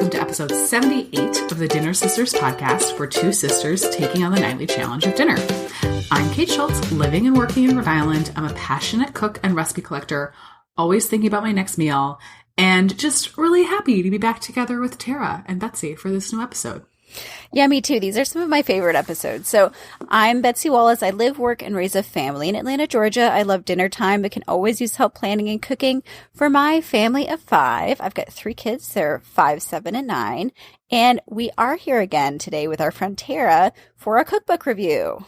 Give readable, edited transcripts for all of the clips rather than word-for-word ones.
welcome to episode 78 of the Dinner Sisters podcast for two sisters taking on the nightly challenge of dinner. I'm Kate Schultz, living and working in Rhode Island. I'm a passionate cook and recipe collector, always thinking about my next meal, and just really happy to be back together with Tara and Betsy for this new episode. Yeah, me too. These are some of my favorite episodes. So I'm Betsy Wallace. I live, work, and raise a family in Atlanta, Georgia. I love dinner time, but can always use help planning and cooking for my family of 5. I've got 3 kids. They're 5, 7, and 9. And we are here again today with our friend Tara for a cookbook review.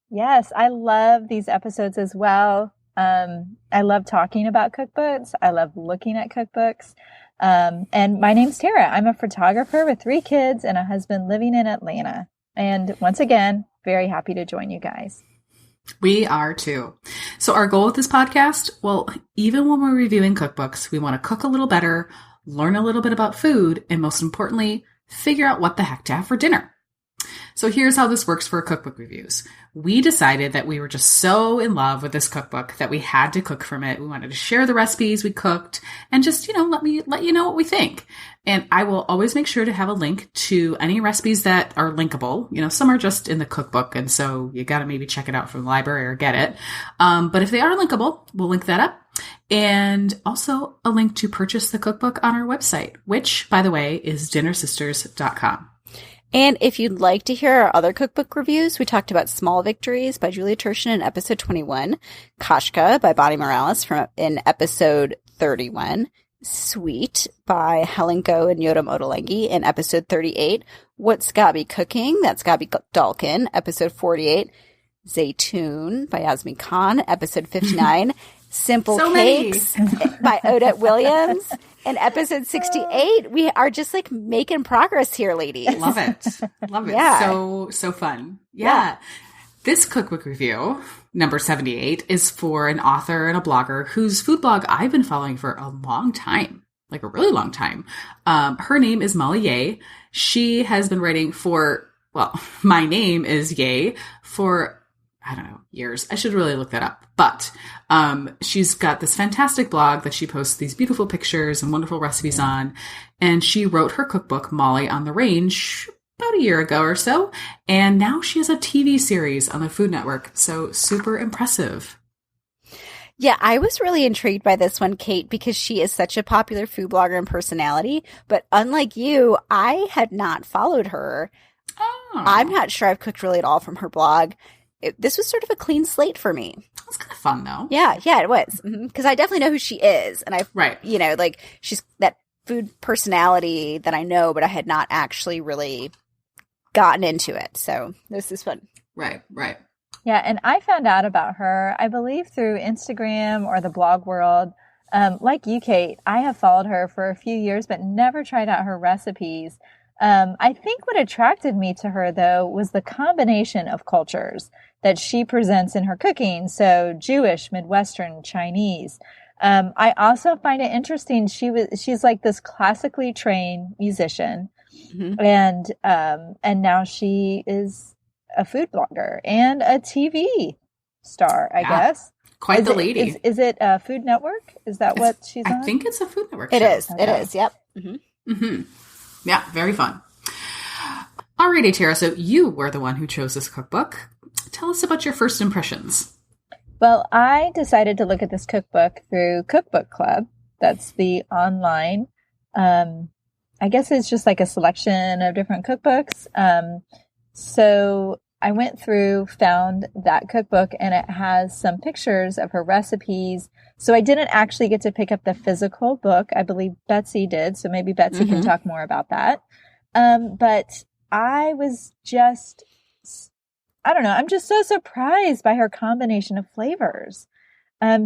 Yes, I love these episodes as well. I love talking about cookbooks. I love looking at cookbooks. And my name's Tara. I'm a photographer with 3 kids and a husband living in Atlanta. And once again, very happy to join you guys. We are too. So our goal with this podcast, well, even when we're reviewing cookbooks, we want to cook a little better, learn a little bit about food, and most importantly, figure out what the heck to have for dinner. So here's how this works for cookbook reviews. We decided that we were just so in love with this cookbook that we had to cook from it. We wanted to share the recipes we cooked and just, let you know what we think. And I will always make sure to have a link to any recipes that are linkable. Some are just in the cookbook, and so you got to maybe check it out from the library or get it. But if they are linkable, we'll link that up. And also a link to purchase the cookbook on our website, which, by the way, is dinnersisters.com. And if you'd like to hear our other cookbook reviews, we talked about Small Victories by Julia Turshen in episode 21, Kashka by Bonnie Morales in episode 31, Sweet by Helen Go and Yotam Ottolenghi in episode 38, What's Gabi Cooking? That's Gabi Dalkin, episode 48, Zaytoon by Yasmin Khan, episode 59, Simple Cakes by Odette Williams. In episode 68, we are just making progress here, ladies. Love it. Love it. Yeah. So fun. Yeah. This cookbook review, number 78, is for an author and a blogger whose food blog I've been following for a long time, like a really long time. Her name is Molly Yeh. She has been writing my name is Yeh for years. I should really look that up. But she's got this fantastic blog that she posts these beautiful pictures and wonderful recipes on. And she wrote her cookbook, Molly on the Range, about a year ago or so. And now she has a TV series on the Food Network. So super impressive. Yeah, I was really intrigued by this one, Kate, because she is such a popular food blogger and personality. But unlike you, I had not followed her. Oh. I'm not sure I've cooked really at all from her blog. This was sort of a clean slate for me. That's kind of fun, though. Yeah, it was. Because I definitely know who she is. And she's that food personality that I know, but I had not actually really gotten into it. So this is fun. Right. Yeah, and I found out about her, I believe, through Instagram or the blog world. Like you, Kate, I have followed her for a few years, but never tried out her recipes. I think what attracted me to her, though, was the combination of cultures that she presents in her cooking. So Jewish, Midwestern, Chinese. I also find it interesting. She's like this classically trained musician, and now she is a food blogger and a TV star, I guess. Quite the lady. Is it a Food Network? Is that what she's on? I think it's a Food Network show. It is. Okay. It is. Yep. Mm-hmm. Yeah, very fun. Alrighty, Tara, so you were the one who chose this cookbook. Tell us about your first impressions. Well, I decided to look at this cookbook through Cookbook Club. That's the online, I guess it's just like a selection of different cookbooks. So I went through, found that cookbook, and it has some pictures of her recipes. So I didn't actually get to pick up the physical book. I believe Betsy did. So maybe Betsy can talk more about that. But I was just, I'm just so surprised by her combination of flavors.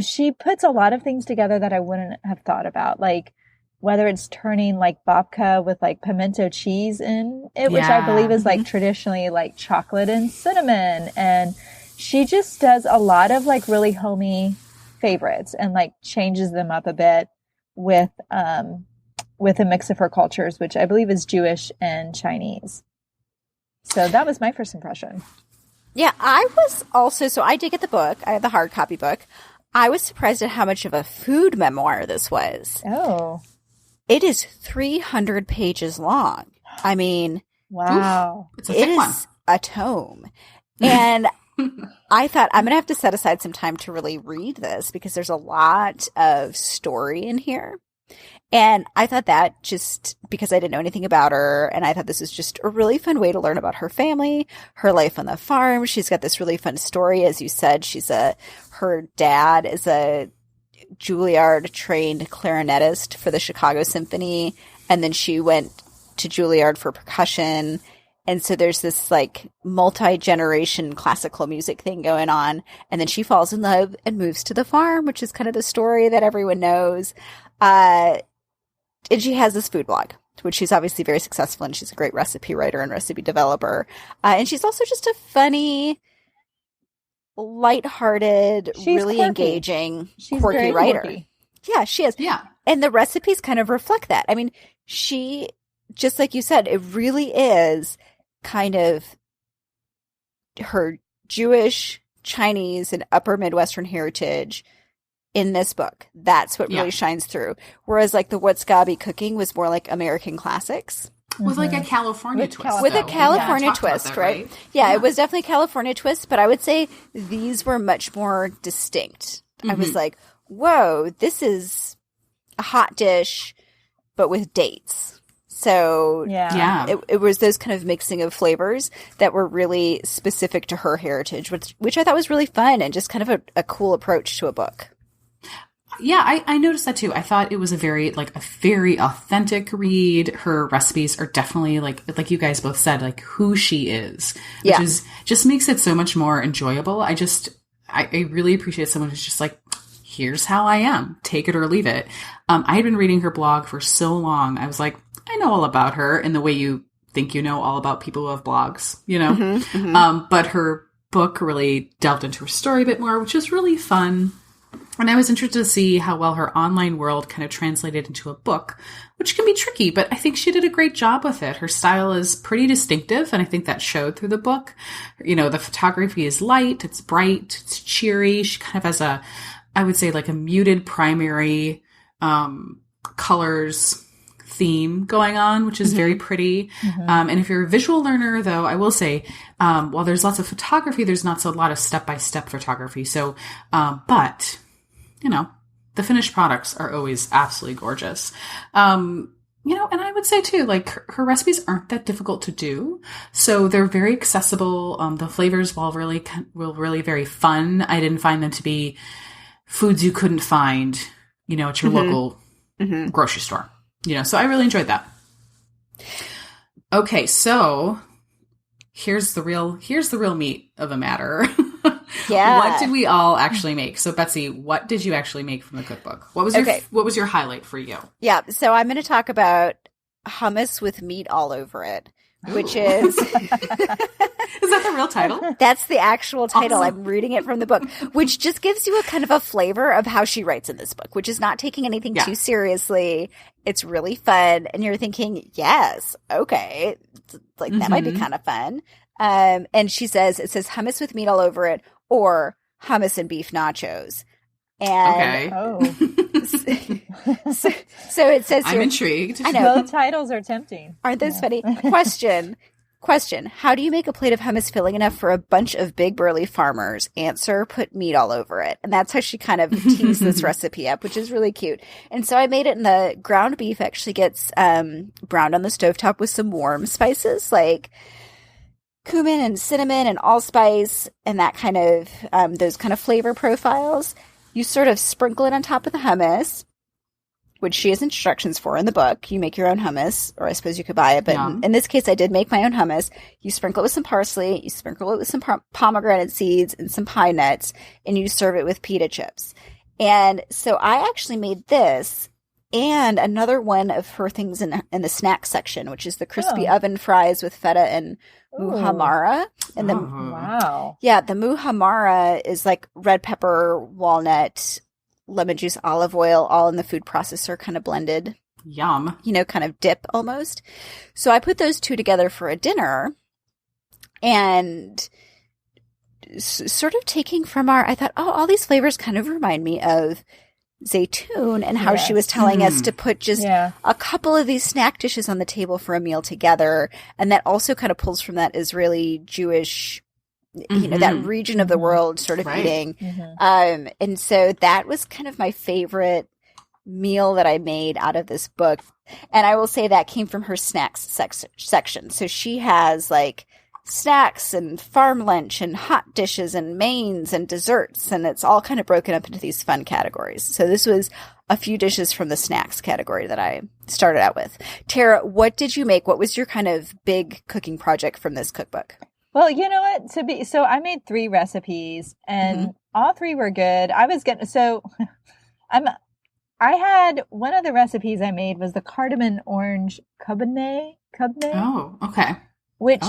She puts a lot of things together that I wouldn't have thought about, like whether it's turning like babka with like pimento cheese in it, which I believe is like traditionally like chocolate and cinnamon. And she just does a lot of like really homey favorites and like changes them up a bit with a mix of her cultures, which I believe is Jewish and Chinese. So that was my first impression. Yeah, I was also, so I did get the book. I had the hard copy book. I was surprised at how much of a food memoir this was. Oh. It is 300 pages long. I mean, wow. Oof, it's a thick one. It is a tome. And I thought I'm going to have to set aside some time to really read this because there's a lot of story in here. And I thought that just because I didn't know anything about her, and I thought this was just a really fun way to learn about her family, her life on the farm. She's got this really fun story. As you said, her dad is a Juilliard-trained clarinetist for the Chicago Symphony, and then she went to Juilliard for percussion. And so there's this like multi-generation classical music thing going on. And then she falls in love and moves to the farm, which is kind of the story that everyone knows. And she has this food blog, which she's obviously very successful in. She's a great recipe writer and recipe developer. And she's also just a funny, lighthearted, really quirky. Engaging, She's quirky very writer. quirky. Yeah, she is. Yeah. And the recipes kind of reflect that. I mean, she, just like you said, it really is kind of her Jewish, Chinese, and upper Midwestern heritage in this book. That's what really shines through. Whereas like the What's Gabi Cooking was more like American classics. With like a California twist. With a California twist, that, right? Yeah, it was definitely a California twist, but I would say these were much more distinct. I was like, whoa, this is a hot dish, but with dates. So it was those kind of mixing of flavors that were really specific to her heritage, which I thought was really fun and just kind of a cool approach to a book. Yeah, I noticed that too. I thought it was a very authentic read. Her recipes are definitely like you guys both said, like who she is, which is just makes it so much more enjoyable. I really appreciate someone who's just like, here's how I am, take it or leave it. I had been reading her blog for so long. I was like, I know all about her in the way you think you know all about people who have blogs, you know? But her book really delved into her story a bit more, which is really fun. And I was interested to see how well her online world kind of translated into a book, which can be tricky, but I think she did a great job with it. Her style is pretty distinctive, and I think that showed through the book. You know, the photography is light, it's bright, it's cheery. She kind of has I would say like a muted primary colors theme going on, which is very pretty. And if you're a visual learner, though, I will say, while there's lots of photography, there's not a lot of step-by-step photography. So, but, you know, the finished products are always absolutely gorgeous. You know, and I would say too, like her recipes aren't that difficult to do. So they're very accessible. The flavors, while really very fun, I didn't find them to be foods you couldn't find, you know, at your local grocery store. You know, so I really enjoyed that. Okay, so here's the real meat of the matter. Yeah. What did we all actually make? So Betsy, what did you actually make from the cookbook? What was your highlight for you? Yeah, so I'm going to talk about hummus with meat all over it, which is Is that the real title? That's the actual title. Awesome. I'm reading it from the book, which just gives you a kind of a flavor of how she writes in this book, which is not taking anything too seriously. It's really fun. And you're thinking, yes, okay. Like that might be kind of fun. And it says hummus with meat all over it or hummus and beef nachos. And so it says I'm intrigued. I know. Both titles are tempting. Aren't those funny? Question. How do you make a plate of hummus filling enough for a bunch of big burly farmers? Answer, put meat all over it. And that's how she kind of teased this recipe up, which is really cute. And so I made it, and the ground beef actually gets browned on the stovetop with some warm spices like cumin and cinnamon and allspice and that kind of, those kind of flavor profiles. You sort of sprinkle it on top of the hummus, which she has instructions for in the book. You make your own hummus, or I suppose you could buy it. But in this case, I did make my own hummus. You sprinkle it with some parsley. You sprinkle it with some pomegranate seeds and some pine nuts, and you serve it with pita chips. And so I actually made this and another one of her things in the snack section, which is the crispy oven fries with feta and muhammara. And the the muhammara is like red pepper, walnut, lemon juice, olive oil, all in the food processor, kind of blended. Yum. You know, kind of dip almost. So I put those two together for a dinner and sort of taking from I thought, all these flavors kind of remind me of zaytun and how she was telling us to put just a couple of these snack dishes on the table for a meal together. And that also kind of pulls from that Israeli Jewish, you know, that region of the world sort of eating. And so that was kind of my favorite meal that I made out of this book. And I will say that came from her snacks section. So she has like snacks and farm lunch and hot dishes and mains and desserts, and it's all kind of broken up into these fun categories. So this was a few dishes from the snacks category that I started out with. Tara, what did you make? What was your kind of big cooking project from this cookbook? Well, you know what? So I made 3 recipes, and all 3 were good. I had one of the recipes I made was the cardamom orange cabernet. Oh, okay. Which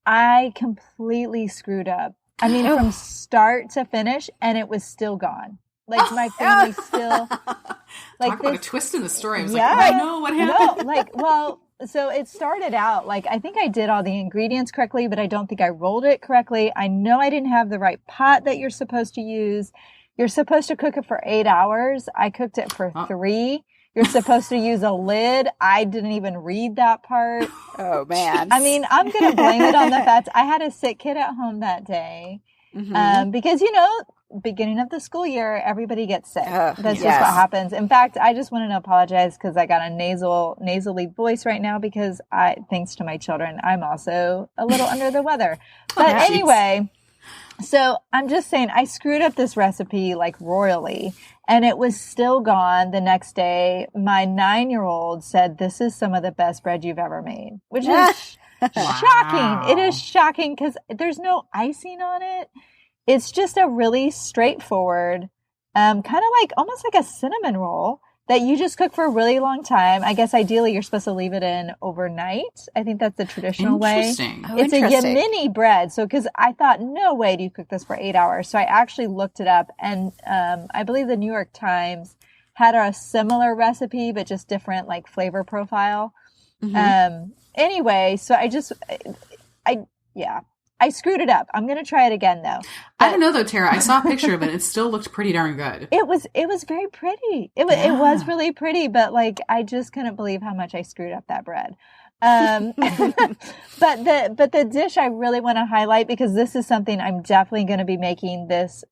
I completely screwed up. I mean, from start to finish, and it was still gone. Like my family still like talk about a twist in the story. I was like, oh no, what happened? No, so it started out like I think I did all the ingredients correctly, but I don't think I rolled it correctly. I know I didn't have the right pot that you're supposed to use. You're supposed to cook it for 8 hours. I cooked it for 3. You're supposed to use a lid. I didn't even read that part. Oh, man. I mean, I'm going to blame it on the fact I had a sick kid at home that day. Because, you know, beginning of the school year, everybody gets sick. That's just what happens. In fact, I just wanted to apologize because I got a nasally voice right now because thanks to my children, I'm also a little under the weather. But anyway, so I'm just saying I screwed up this recipe like royally. And it was still gone the next day. My 9-year-old said, this is some of the best bread you've ever made, which is shocking. It is shocking because there's no icing on it. It's just a really straightforward, kind of like almost like a cinnamon roll that you just cook for a really long time. I guess ideally you're supposed to leave it in overnight. I think that's the traditional way. It's a Yemeni bread. So, because I thought, no way do you cook this for 8 hours. So I actually looked it up, and I believe the New York Times had a similar recipe, but just different like flavor profile. Anyway, so I screwed it up. I'm going to try it again though. I don't know though, Tara. I saw a picture of it. It still looked pretty darn good. It was very pretty. It was really pretty, but like I just couldn't believe how much I screwed up that bread. But the dish I really want to highlight, because this is something I'm definitely going to be making this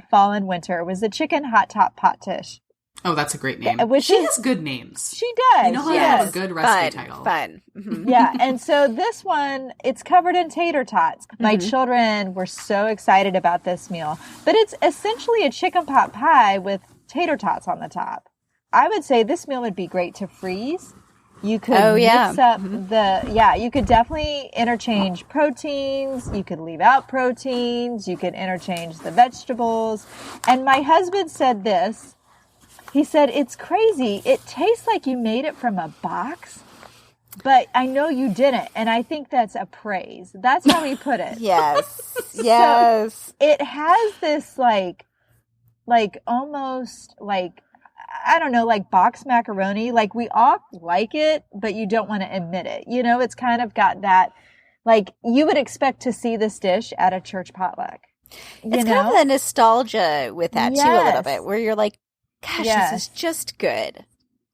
fall and winter, was the chicken hot top pot dish. Oh, that's a great name. She has good names. She does. You know how to have a good recipe title. Fun. Yeah. And so this one, it's covered in tater tots. My children were so excited about this meal. But it's essentially a chicken pot pie with tater tots on the top. I would say this meal would be great to freeze. You could mix up you could definitely interchange proteins. You could leave out proteins. You could interchange the vegetables. And my husband said this. He said, it's crazy. It tastes like you made it from a box, but I know you didn't. And I think that's a praise. That's how he put it. Yes. So it has this like almost like, I don't know, like box macaroni. Like we all like it, but you don't want to admit it. You know, it's kind of got that, like you would expect to see this dish at a church potluck. It's kind of the nostalgia with that too, a little bit, where you're like, gosh, this is just good.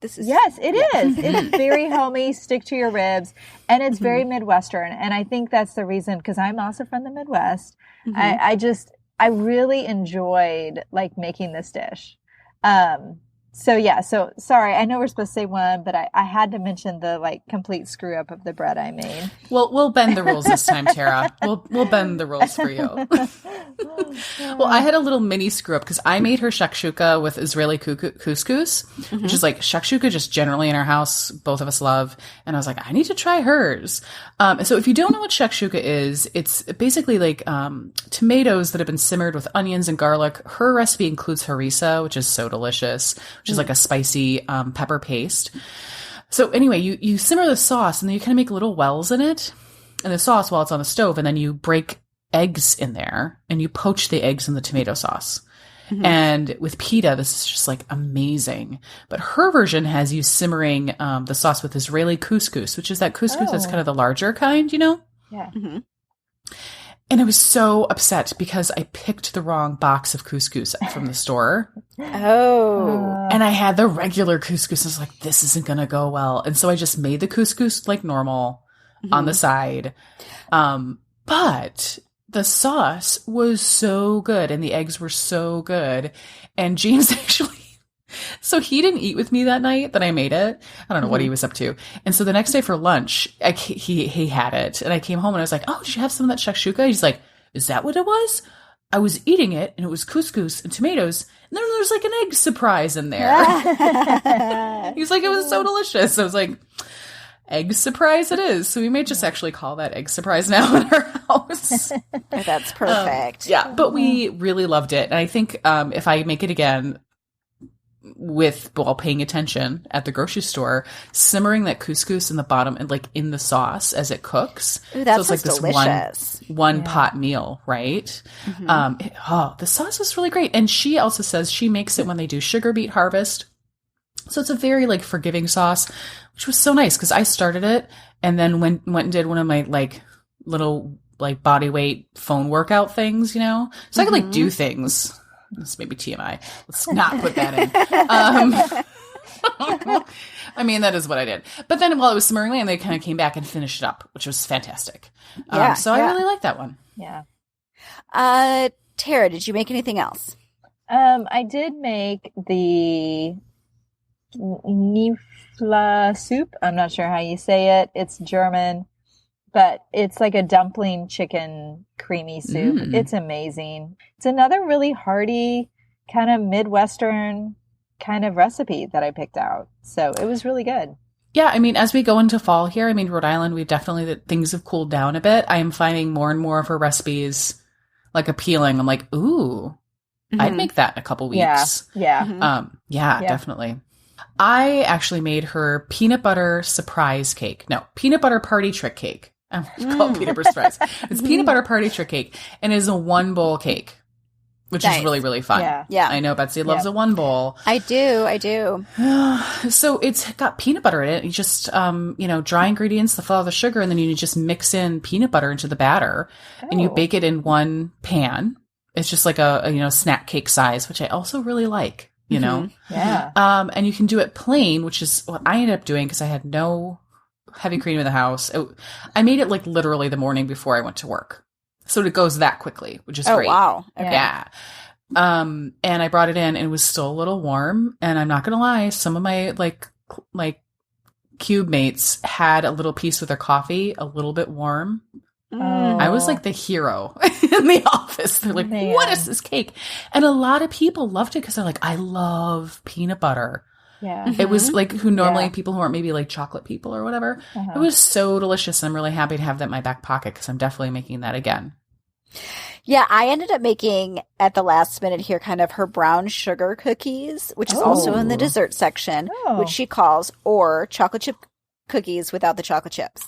Yes, it is. It is very homey, stick to your ribs, and it's very Midwestern. And I think that's the reason, because I'm also from the Midwest. I really enjoyed like making this dish. So sorry, I know we're supposed to say one, but I had to mention the like complete screw up of the bread I made. We'll bend the rules this time, Tara. We'll bend the rules for you. Well, I had a little mini screw up because I made her shakshuka with Israeli couscous, which is like shakshuka just generally in our house, both of us love. And I was like, I need to try hers. So if you don't know what shakshuka is, it's basically like tomatoes that have been simmered with onions and garlic. Her recipe includes harissa, which is so delicious, which is like a spicy pepper paste. So anyway, you simmer the sauce and then you kind of make little wells in it and the sauce while it's on the stove, and then you break eggs in there and you poach the eggs in the tomato sauce. And with pita, this is just like amazing. But her version has you simmering the sauce with Israeli couscous, which is that couscous that's kind of the larger kind, you know? Yeah. And I was so upset because I picked the wrong box of couscous from the store. Oh. And I had the regular couscous. I was like, this isn't going to go well. And so I just made the couscous like normal on the side. But the sauce was so good and the eggs were so good. And James actually, so he didn't eat with me that night that I made it. I don't know what he was up to. And so the next day for lunch, he had it. And I came home and I was like, oh, did you have some of that shakshuka? He's like, is that what it was? I was eating it and it was couscous and tomatoes. And then there's like an egg surprise in there. He's like, it was so delicious. I was like, egg surprise it is. So we may just actually call that egg surprise now in our house. That's perfect. Yeah, but we really loved it. And I think if I make it again, while paying attention at the grocery store, simmering that couscous in the bottom and like in the sauce as it cooks. Ooh, that so it's like this delicious. one pot meal, right? The sauce was really great. And she also says she makes it when they do sugar beet harvest. So it's a very like forgiving sauce, which was so nice because I started it and then went and did one of my like little like body weight phone workout things, you know? So I could like do things. This may be TMI. Let's not put that in. I mean, that is what I did. But then while it was simmering away, and they kind of came back and finished it up, which was fantastic. I really like that one. Yeah. Tara, did you make anything else? I did make the Nifla soup. I'm not sure how you say it. It's German, but it's like a dumpling chicken creamy soup. It's amazing. It's another really hearty kind of Midwestern kind of recipe that I picked out. So it was really good. Yeah, I mean, as we go into fall here, I mean, Rhode Island, we've definitely, things have cooled down a bit. I am finding more and more of her recipes like appealing. I'm like, ooh, I'd make that in a couple weeks. Yeah. Definitely. I actually made her peanut butter surprise cake. No, peanut butter party trick cake. I'm called peanut butter surprise. It's peanut butter party trick cake, and it is a 1 bowl cake, which is really, really fun. Yeah. I know Betsy loves a 1 bowl. I do. So it's got peanut butter in it. You just, dry ingredients, the flour, the sugar, and then you just mix in peanut butter into the batter, and you bake it in one pan. It's just like a snack cake size, which I also really like, you know? Yeah. And you can do it plain, which is what I ended up doing because I had no heavy cream in the house. I made it like literally the morning before I went to work. So it goes that quickly, which is great. Oh, wow. Okay. Yeah. And I brought it in and it was still a little warm. And I'm not going to lie, some of my like cube mates had a little piece with their coffee a little bit warm. I was like the hero in the office. They're like, what is this cake? And a lot of people loved it because they're like, I love peanut butter. Yeah. It was like people who aren't maybe like chocolate people or whatever. It was so delicious. I'm really happy to have that in my back pocket because I'm definitely making that again. Yeah, I ended up making at the last minute here kind of her brown sugar cookies, which is also in the dessert section, which she calls or chocolate chip cookies without the chocolate chips.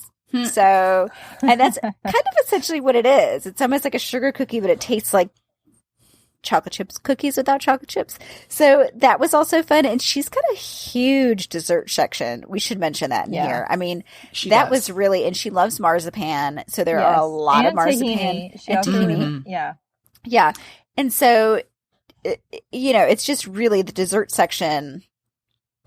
So, and that's kind of essentially what it is. It's almost like a sugar cookie, but it tastes like chocolate chips cookies without chocolate chips. So that was also fun. And she's got a huge dessert section. We should mention that in here. I mean, was really, and she loves marzipan. So there are a lot of marzipan tahini. and tahini. Yeah. Yeah. And so, it's just really the dessert section.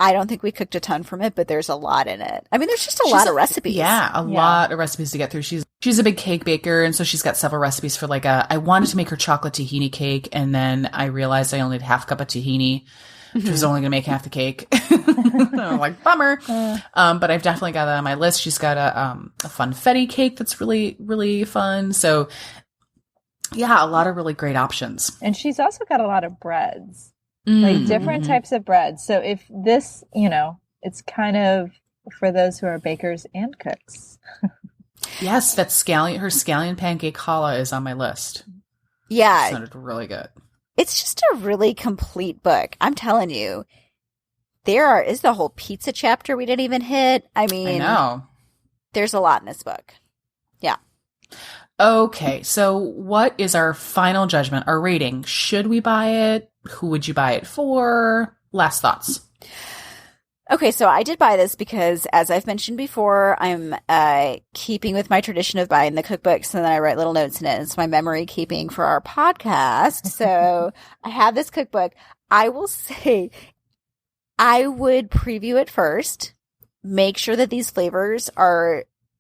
I don't think we cooked a ton from it, but there's a lot in it. I mean, there's just a lot of recipes. Yeah, a lot of recipes to get through. She's a big cake baker, and so she's got several recipes for I wanted to make her chocolate tahini cake, and then I realized I only had half a cup of tahini, which was only going to make half the cake. I'm like, bummer. But I've definitely got that on my list. She's got a funfetti cake that's really, really fun. So, yeah, a lot of really great options. And she's also got a lot of breads. Like different types of bread. So if this, it's kind of for those who are bakers and cooks. Yes, that her scallion pancake challah is on my list. Yeah. It sounded really good. It's just a really complete book. I'm telling you. Is the whole pizza chapter we didn't even hit. I mean, I know. There's a lot in this book. Yeah. Okay, so what is our final judgment, our rating? Should we buy it? Who would you buy it for? Last thoughts. Okay, so I did buy this because, as I've mentioned before, I'm keeping with my tradition of buying the cookbooks and then I write little notes in it. It's my memory keeping for our podcast. So I have this cookbook. I will say I would preview it first, make sure that these flavors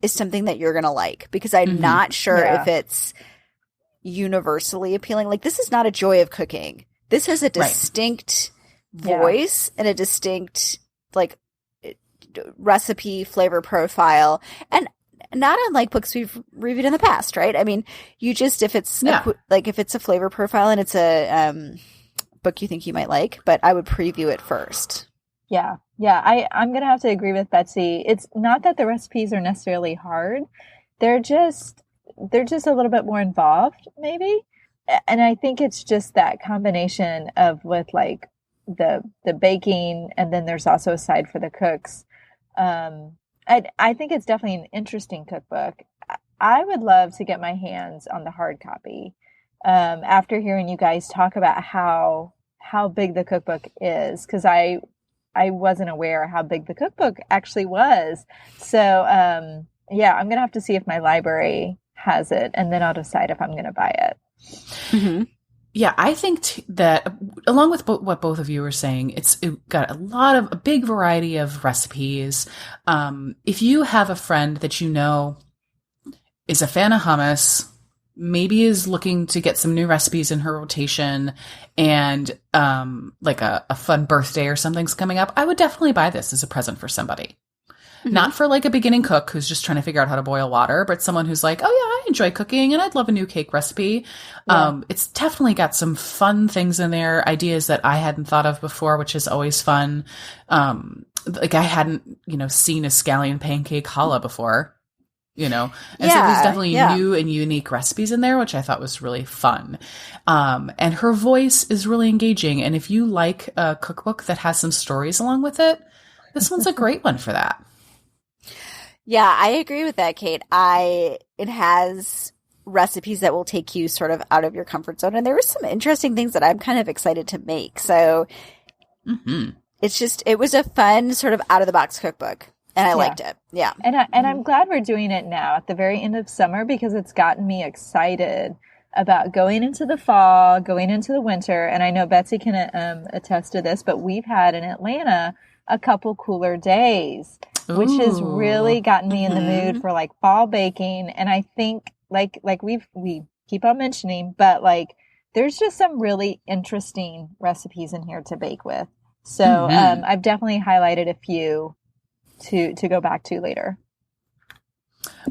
is something that you're going to like, because I'm not sure if it's universally appealing. Like, this is not a joy of cooking. This has a distinct voice and a distinct like recipe flavor profile, and not unlike books we've reviewed in the past, right? I mean, you just, if it's if it's a flavor profile and it's a book you think you might like, but I would preview it first. Yeah. I'm gonna have to agree with Betsy. It's not that the recipes are necessarily hard; they're just a little bit more involved, maybe. And I think it's just that combination of with like the baking, and then there's also a side for the cooks. I think it's definitely an interesting cookbook. I would love to get my hands on the hard copy. After hearing you guys talk about how big the cookbook is, because I wasn't aware how big the cookbook actually was. So I'm gonna have to see if my library has it, and then I'll decide if I'm gonna buy it. Mm-hmm. Yeah, I think that along with what both of you were saying, it got a big variety of recipes. If you have a friend that you know is a fan of hummus, maybe is looking to get some new recipes in her rotation, and like a fun birthday or something's coming up, I would definitely buy this as a present for somebody. Mm-hmm. Not for like a beginning cook who's just trying to figure out how to boil water, but someone who's like, oh yeah, I enjoy cooking and I'd love a new cake recipe. Yeah. It's definitely got some fun things in there, ideas that I hadn't thought of before, which is always fun. Like I hadn't, seen a scallion pancake challah before, and so there's definitely new and unique recipes in there, which I thought was really fun. And her voice is really engaging. And if you like a cookbook that has some stories along with it, this one's a great one for that. Yeah, I agree with that, Kate. It has recipes that will take you sort of out of your comfort zone. And there were some interesting things that I'm kind of excited to make. So it was a fun sort of out of the box cookbook. And I liked it. Yeah. And I'm glad we're doing it now at the very end of summer, because it's gotten me excited about going into the fall, going into the winter. And I know Betsy can attest to this, but we've had in Atlanta a couple cooler days, which has really gotten me in the mood for like fall baking. And I think like we keep on mentioning, but like there's just some really interesting recipes in here to bake with. So I've definitely highlighted a few to go back to later.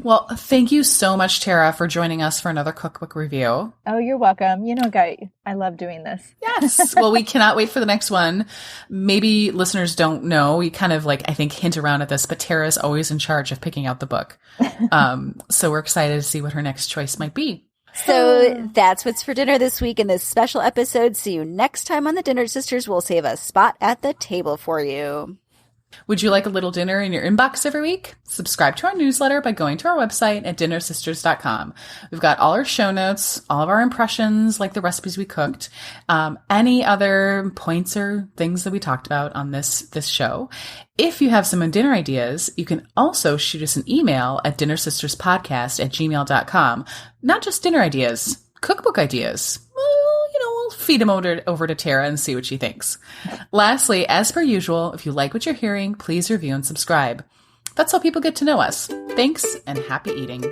Well, thank you so much, Tara, for joining us for another cookbook review. Oh, you're welcome. Guy, I love doing this. Yes. Well, we cannot wait for the next one. Maybe listeners don't know. We kind of I think hint around at this, but Tara is always in charge of picking out the book. So we're excited to see what her next choice might be. So that's what's for dinner this week in this special episode. See you next time on the Dinner Sisters. We'll save a spot at the table for you. Would you like a little dinner in your inbox every week? Subscribe to our newsletter by going to our website at dinnersisters.com. We've got all our show notes, all of our impressions, like the recipes we cooked, any other points or things that we talked about on this show. If you have some dinner ideas, you can also shoot us an email at dinnersisterspodcast@gmail.com. Not just dinner ideas, cookbook ideas. We'll feed them over to Tara and see what she thinks. Lastly, as per usual, if you like what you're hearing, please review and subscribe. That's how people get to know us. Thanks, and happy eating.